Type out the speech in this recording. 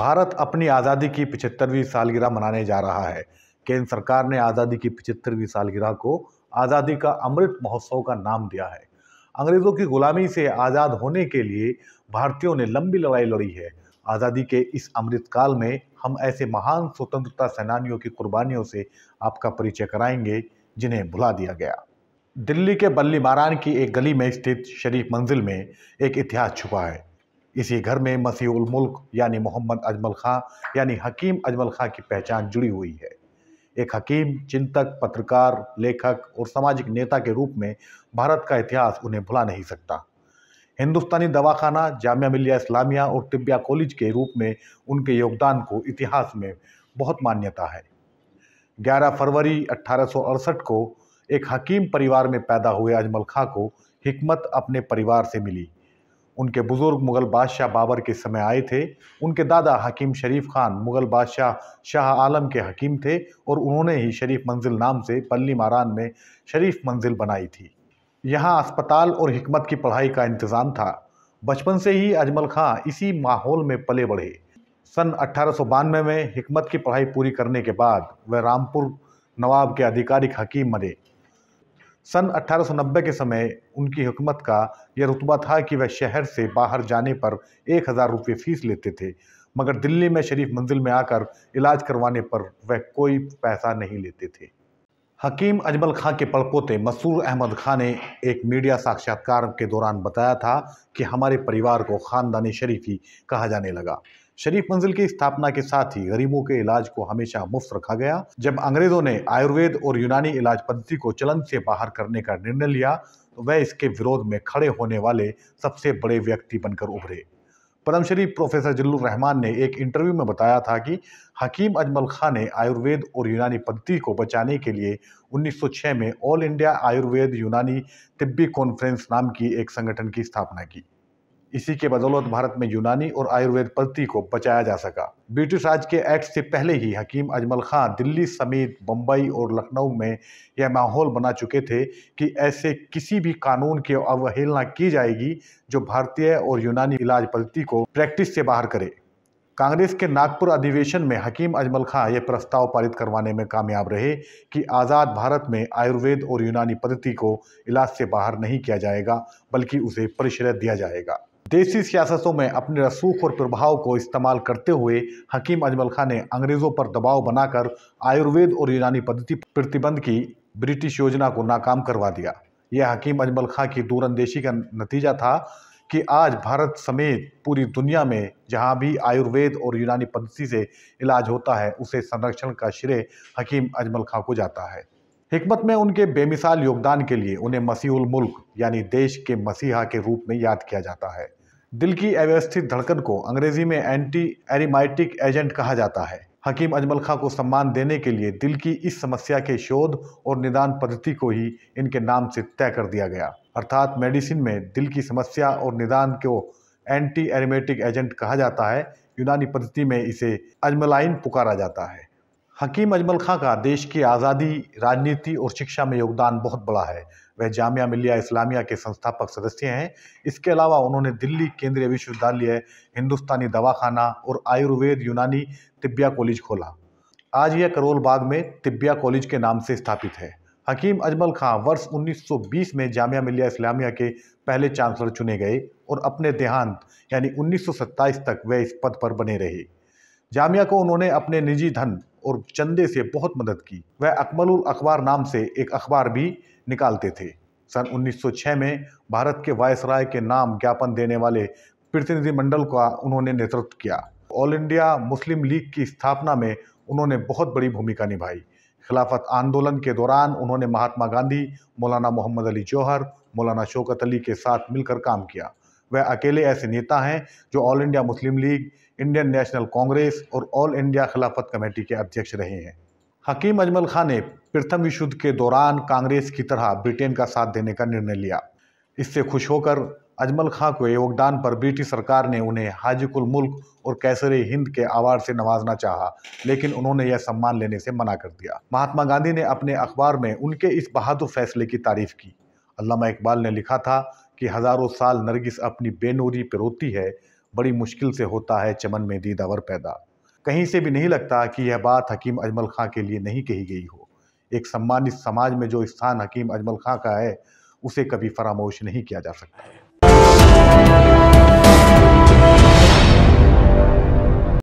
भारत अपनी आज़ादी की 75वीं सालगिरह मनाने जा रहा है। केंद्र सरकार ने आज़ादी की 75वीं सालगिरह को आज़ादी का अमृत महोत्सव का नाम दिया है। अंग्रेज़ों की गुलामी से आज़ाद होने के लिए भारतीयों ने लंबी लड़ाई लड़ी है। आज़ादी के इस अमृत काल में हम ऐसे महान स्वतंत्रता सेनानियों की कुर्बानियों से आपका परिचय कराएंगे जिन्हें भुला दिया गया। दिल्ली के बल्ली मारान की एक गली में स्थित शरीफ मंजिल में एक इतिहास छुपा है। इसी घर में मसीह उल मुल्क यानी मोहम्मद अजमल खां यानी हकीम अजमल खां की पहचान जुड़ी हुई है। एक हकीम, चिंतक, पत्रकार, लेखक और सामाजिक नेता के रूप में भारत का इतिहास उन्हें भुला नहीं सकता। हिंदुस्तानी दवाखाना, जामिया मिलिया इस्लामिया और तिब्बिया कॉलेज के रूप में उनके योगदान को इतिहास में बहुत मान्यता है। 11 फरवरी 1868 को एक हकीम परिवार में पैदा हुए अजमल खां को हिकमत अपने परिवार से मिली। उनके बुजुर्ग मुगल बादशाह बाबर के समय आए थे। उनके दादा हकीम शरीफ खान मुगल बादशाह शाह आलम के हकीम थे और उन्होंने ही शरीफ मंजिल नाम से बल्ली मारान में शरीफ मंजिल बनाई थी। यहाँ अस्पताल और हिकमत की पढ़ाई का इंतज़ाम था। बचपन से ही अजमल खां इसी माहौल में पले बढ़े। सन 1892 में हिकमत की पढ़ाई पूरी करने के बाद वह रामपुर नवाब के आधिकारिक हकीम बने। सन 1890 के समय उनकी हुकूमत का यह रुतबा था कि वह शहर से बाहर जाने पर 1000 रुपये फीस लेते थे, मगर दिल्ली में शरीफ मंजिल में आकर इलाज करवाने पर वह कोई पैसा नहीं लेते थे। हकीम अजमल खां के पड़पोते मसूर अहमद खां ने एक मीडिया साक्षात्कार के दौरान बताया था कि हमारे परिवार को खानदानी शरीफी कहा जाने लगा। शरीफ मंजिल की स्थापना के साथ ही गरीबों के इलाज को हमेशा मुफ्त रखा गया। जब अंग्रेजों ने आयुर्वेद और यूनानी इलाज पद्धति को चलन से बाहर करने का निर्णय लिया तो वह इसके विरोध में खड़े होने वाले सबसे बड़े व्यक्ति बनकर उभरे। पद्मश्री प्रोफेसर जिल्लुर रहमान ने एक इंटरव्यू में बताया था कि हकीम अजमल खां ने आयुर्वेद और यूनानी पद्धति को बचाने के लिए 1906 में ऑल इंडिया आयुर्वेद यूनानी तिब्बी कॉन्फ्रेंस नाम की एक संगठन की स्थापना की। इसी के बदौलत भारत में यूनानी और आयुर्वेद पद्धति को बचाया जा सका। ब्रिटिश राज के एक्ट से पहले ही हकीम अजमल खां दिल्ली समेत बम्बई और लखनऊ में यह माहौल बना चुके थे कि ऐसे किसी भी कानून की अवहेलना की जाएगी जो भारतीय और यूनानी इलाज पद्धति को प्रैक्टिस से बाहर करे। कांग्रेस के नागपुर अधिवेशन में हकीम अजमल खां यह प्रस्ताव पारित करवाने में कामयाब रहे कि आज़ाद भारत में आयुर्वेद और यूनानी पद्धति को इलाज से बाहर नहीं किया जाएगा बल्कि उसे परिश्रय दिया जाएगा। देसी सियासतों में अपने रसूख और प्रभाव को इस्तेमाल करते हुए हकीम अजमल खां ने अंग्रेजों पर दबाव बनाकर आयुर्वेद और यूनानी पद्धति प्रतिबंध की ब्रिटिश योजना को नाकाम करवा दिया। यह हकीम अजमल खां की दूरंदेशी का नतीजा था कि आज भारत समेत पूरी दुनिया में जहां भी आयुर्वेद और यूनानी पद्धति से इलाज होता है उसे संरक्षण का श्रेय हकीम अजमल खां को जाता है। हिकमत में उनके बेमिसाल योगदान के लिए उन्हें मसीह उल मुल्क यानी देश के मसीहा के रूप में याद किया जाता है। दिल की अव्यवस्थित धड़कन को अंग्रेजी में एंटी एरिमाइटिक एजेंट कहा जाता है। हकीम अजमल खां को सम्मान देने के लिए दिल की इस समस्या के शोध और निदान पद्धति को ही इनके नाम से तय कर दिया गया। अर्थात मेडिसिन में दिल की समस्या और निदान को एंटी एरिमेटिक एजेंट कहा जाता है। यूनानी पद्धति में इसे अजमलाइन पुकारा जाता है। हकीम अजमल खां का देश की आज़ादी, राजनीति और शिक्षा में योगदान बहुत बड़ा है। वह जामिया मिलिया इस्लामिया के संस्थापक सदस्य हैं। इसके अलावा उन्होंने दिल्ली केंद्रीय विश्वविद्यालय, हिंदुस्तानी दवाखाना और आयुर्वेद यूनानी तिब्बिया कॉलेज खोला। आज यह करोल बाग में तिब्बिया कॉलेज के नाम से स्थापित है। हकीम अजमल खां वर्ष 1920 में जामिया मिलिया इस्लामिया के पहले चांसलर चुने गए और अपने देहांत यानी 1927 तक वे इस पद पर बने रहे। जामिया को उन्होंने अपने निजी धन और चंदे से बहुत मदद की। वह अकमलुल अखबार नाम से एक अखबार भी निकालते थे। सन 1906 में भारत के वायसराय के नाम ज्ञापन देने वाले प्रतिनिधिमंडल का उन्होंने नेतृत्व किया। ऑल इंडिया मुस्लिम लीग की स्थापना में उन्होंने बहुत बड़ी भूमिका निभाई। खिलाफत आंदोलन के दौरान उन्होंने महात्मा गांधी, मौलाना मोहम्मद अली जौहर, मौलाना शौकत अली के साथ मिलकर काम किया। वह अकेले ऐसे नेता हैं जो all India Muslim league, Indian national Congress और ऑल इंडिया खिलाफत कमेटी के अध्यक्ष रहे हैं। हकीम अजमल खां ने प्रथम विश्व युद्ध के दौरान कांग्रेस की तरह ब्रिटेन का साथ देने का निर्णय लिया। इससे खुश होकर अजमल खां के योगदान पर ब्रिटिश सरकार ने उन्हें हाजी-उल मुल्क और कैसरे हिंद के अवार्ड से नवाजना चाहा, लेकिन उन्होंने यह सम्मान लेने से मना कर दिया। महात्मा गांधी ने अपने अखबार में उनके इस बहादुर फैसले की तारीफ की। अल्लामा इकबाल ने लिखा था कि हजारों साल नरगिस अपनी बेनूरी पे रोती है, बड़ी मुश्किल से होता है चमन में दीदावर पैदा। कहीं से भी नहीं लगता कि यह बात हकीम अजमल खां के लिए नहीं कही गई हो। एक सम्मानित समाज में जो स्थान हकीम अजमल खां का है, उसे कभी फरामोश नहीं किया जा सकता।